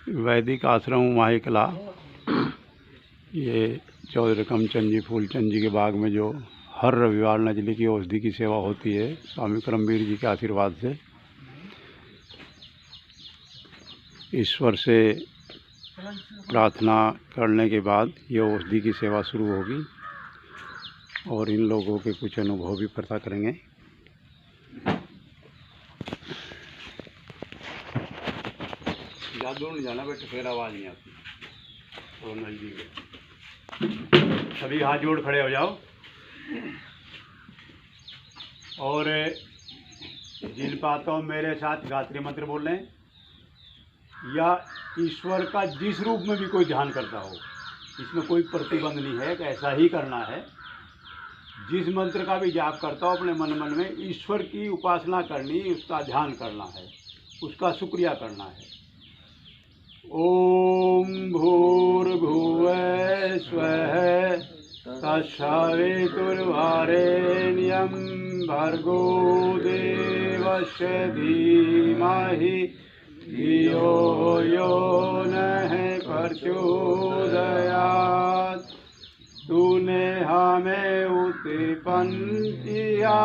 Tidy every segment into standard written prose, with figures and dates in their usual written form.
वैदिक आश्रम माहिकला, ये चौधरी चंद जी फूलचंद जी के बाग में जो हर रविवार नजली की औषधि की सेवा होती है, स्वामी करमवीर जी के आशीर्वाद से ईश्वर से प्रार्थना करने के बाद ये औषधि की सेवा शुरू होगी और इन लोगों के कुछ अनुभव भी पता करेंगे। ज़्यादा दूर नहीं जाना बेटा, फिर आवाज़ नहीं आती। और नजदीक सभी हाथ जोड़ खड़े हो जाओ और जिन बातों मेरे साथ गायत्री मंत्र बोल रहे हैं या ईश्वर का जिस रूप में भी कोई ध्यान करता हो, इसमें कोई प्रतिबंध नहीं है कि ऐसा ही करना है। जिस मंत्र का भी जाप करता हो अपने मन में ईश्वर की उपासना करनी, उसका ध्यान करना है, उसका शुक्रिया करना है। ओम भूर्भुवः स्वः तत्सवितुर्वरेण्यं भर्गो देवस्य धीमहि धियो यो नः प्रचोदयात्। तूने हमें उत्पन्न किया,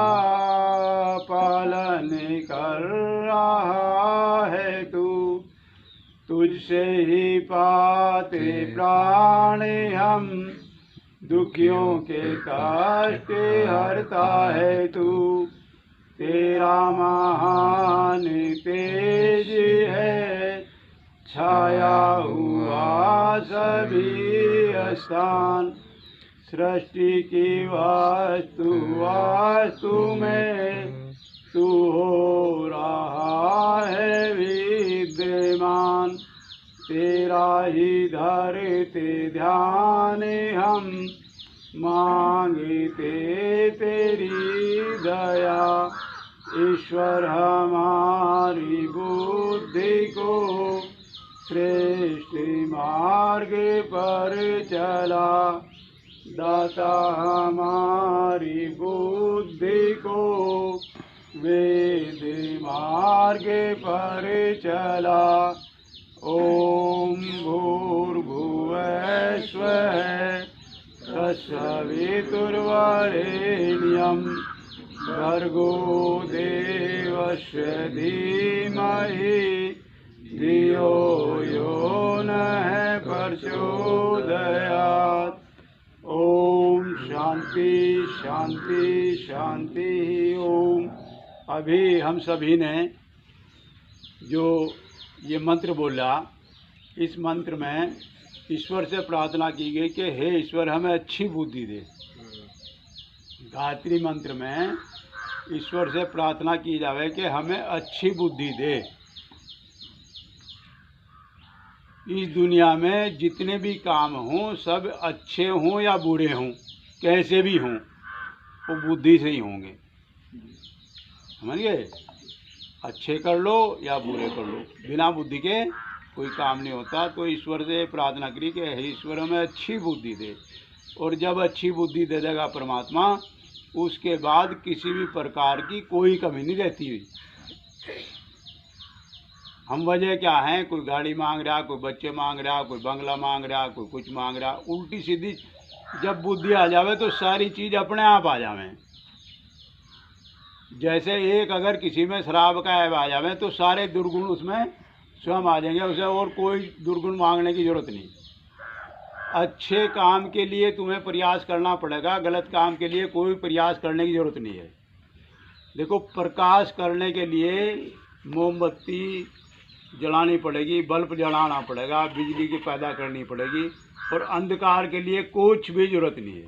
पालन कर रहा है तू, तुझसे ही पाते प्राण हम, दुखियों के कष्ट हरता है तू। तेरा महान तेज है, छाया हुआ सभी स्थान, सृष्टि की वास्तु में तू हो रहा है विद्यमान। तेरा ही धरते ध्यान हम, मांगते तेरी दया। ईश्वर हमारी बुद्धि को श्रेष्ठ मार्ग पर चला, दाता हमारी बुद्धि को वेद मार्ग पर चला। ओम भूर्भुवः स्वः तत्सवितुर्वरेण्यं भर्गो देवस्य धीमहि धियो यो नः प्रचोदयात्। ओम शांति शांति शांति ओम। अभी हम सभी ने जो ये मंत्र बोला, इस मंत्र में ईश्वर से प्रार्थना की गई कि हे ईश्वर हमें अच्छी बुद्धि दे। गायत्री मंत्र में ईश्वर से प्रार्थना की जावे कि हमें अच्छी बुद्धि दे। इस दुनिया में जितने भी काम हों, सब अच्छे हों या बुरे हों, कैसे भी हों, वो बुद्धि से ही होंगे। समझ गए? अच्छे कर लो या बुरे कर लो, बिना बुद्धि के कोई काम नहीं होता। तो ईश्वर से प्रार्थना करी कि हे ईश्वर हमें अच्छी बुद्धि दे। और जब अच्छी बुद्धि दे देगा परमात्मा, उसके बाद किसी भी प्रकार की कोई कमी नहीं रहती हुई। हम वजह क्या हैं, कोई गाड़ी मांग रहा, कोई बच्चे मांग रहा, कोई बंगला मांग रहा, कोई कुछ मांग रहा। उल्टी सीधी जब बुद्धि आ जावे तो सारी चीज़ अपने आप आ जावे। जैसे एक अगर किसी में शराब का ऐब आ जावे तो सारे दुर्गुण उसमें स्वयं आ जाएंगे, उसे और कोई दुर्गुण मांगने की जरूरत नहीं। अच्छे काम के लिए तुम्हें प्रयास करना पड़ेगा, गलत काम के लिए कोई प्रयास करने की जरूरत नहीं है। देखो, प्रकाश करने के लिए मोमबत्ती जलानी पड़ेगी, बल्ब जलाना पड़ेगा, बिजली की पैदा करनी पड़ेगी, और अंधकार के लिए कुछ भी जरूरत नहीं है।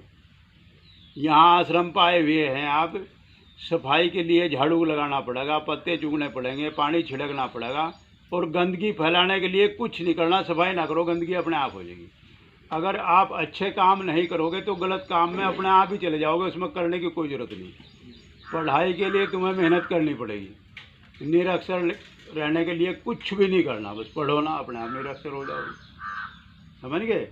यहाँ आश्रम पाए हुए हैं आप, सफाई के लिए झाड़ू लगाना पड़ेगा, पत्ते चुगने पड़ेंगे, पानी छिड़कना पड़ेगा, और गंदगी फैलाने के लिए कुछ नहीं करना। सफाई ना करो, गंदगी अपने आप हो जाएगी। अगर आप अच्छे काम नहीं करोगे तो गलत काम में अपने आप ही चले जाओगे, उसमें करने की कोई ज़रूरत नहीं। पढ़ाई के लिए तुम्हें मेहनत करनी पड़ेगी, निरक्षर रहने के लिए कुछ भी नहीं करना, बस पढ़ो ना, अपने आप निरक्षर हो जाओगे। समझ गए?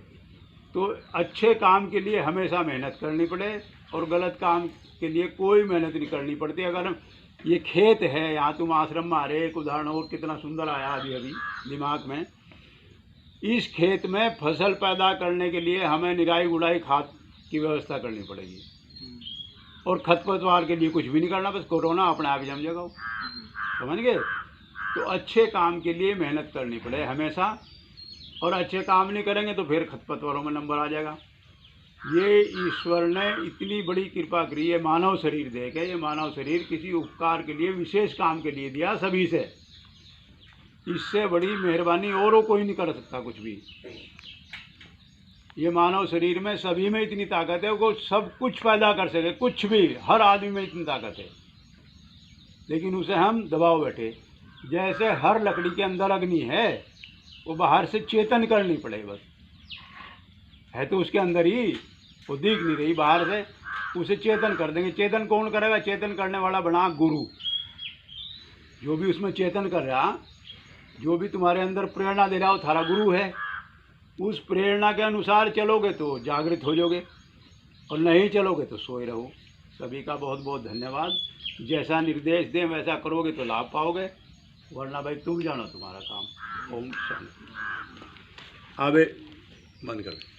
तो अच्छे काम के लिए हमेशा मेहनत करनी पड़े और गलत काम के लिए कोई मेहनत नहीं करनी पड़ती। अगर ये खेत है, यहाँ तुम आश्रम में आ रहे, एक उदाहरण और कितना सुंदर आया अभी अभी दिमाग में इस खेत में फसल पैदा करने के लिए हमें निराई गुड़ाई खाद की व्यवस्था करनी पड़ेगी, और खरपतवार के लिए कुछ भी नहीं करना, बस कोरोना अपने आप जम जाएगा। समझ गए? तो अच्छे काम के लिए मेहनत करनी पड़े हमेशा, और अच्छे काम नहीं करेंगे तो फिर खरपतवारों में नंबर आ जाएगा। ये ईश्वर ने इतनी बड़ी कृपा करी है, मानव शरीर दे के। ये मानव शरीर किसी उपकार के लिए, विशेष काम के लिए दिया सभी से। इससे बड़ी मेहरबानी औरों कोई नहीं कर सकता कुछ भी। ये मानव शरीर में सभी में इतनी ताकत है, वो सब कुछ पैदा कर सके, कुछ भी, हर आदमी में इतनी ताकत है, लेकिन उसे हम दबाव बैठे। जैसे हर लकड़ी के अंदर अग्नि है, वो बाहर से चेतन करनी पड़े, बस है तो उसके अंदर ही, वो दिख नहीं रही बाहर से, उसे चेतन कर देंगे। चेतन कौन करेगा? चेतन करने वाला बना गुरु। जो भी उसमें चेतन कर रहा, जो भी तुम्हारे अंदर प्रेरणा दे रहा हो, थारा गुरु है। उस प्रेरणा के अनुसार चलोगे तो जागृत हो जाओगे, और नहीं चलोगे तो सोए रहो। सभी का बहुत बहुत धन्यवाद। जैसा निर्देश दें वैसा करोगे तो लाभ पाओगे, वरना भाई तुम जानो तुम्हारा काम। ओम शांति। आवे बंद कर।